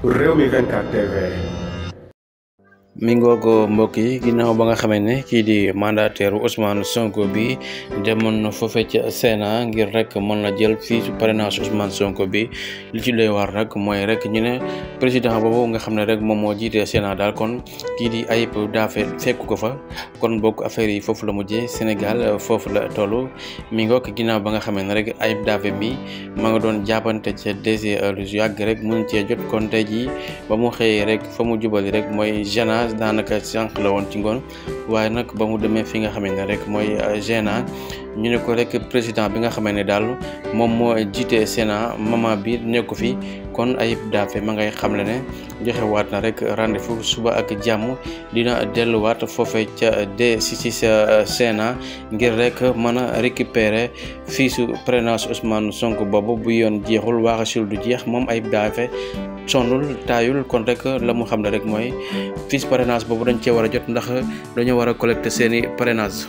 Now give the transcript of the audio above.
Rewmi 24 TV. mi ngoog mbokk yi ginnaaw ba nga xamee ne kii di mandataire Ousmane Sonko bi demoon na foofee ca Sénat ngir rek mën na jël fii su parrainage Ousmane Sonko bi li ci doy waar rek mooy rek ñu ne président boobu nga xam ne rek moom moo jiitee Sénat daal kon kii di Ayib Daffé fekku ko fa kon bokk affaire yi foofu la mujjee Sénégal foofu la toll mi ngoog ginnaaw ba nga xamee ne rek Ayib Daffé mi ma nga doon jàppante ca DG lu yàgg rek mun cee jot kon tey jii ba mu xëyee rek fa mu jubali rek mooy gênage daanaka sànq la woon ci ngoon waaye nag ba mu demee fi nga xamee ne rek mooy gênage ñu ne ko rek président bi nga xamee ne daal moom moo jiite Sénat moment bi nekku fi kon Ayib Daffé ma ngay xamle ne joxe waat na rek rendez-vous suba ak jàmm dina delluwaat foofee ca si sa Sénat ngir rek mën a récupérer fiisu parrainage Ousmane Sonko boobu bu yoon jeexul waaxasul du jeex moom Ayib Daffé sonnul taayul kon rek la mu xam ne rek mooy fiche parrainage boobu dañ cee war a jot ndax dañoo war a collecter seeni parrainage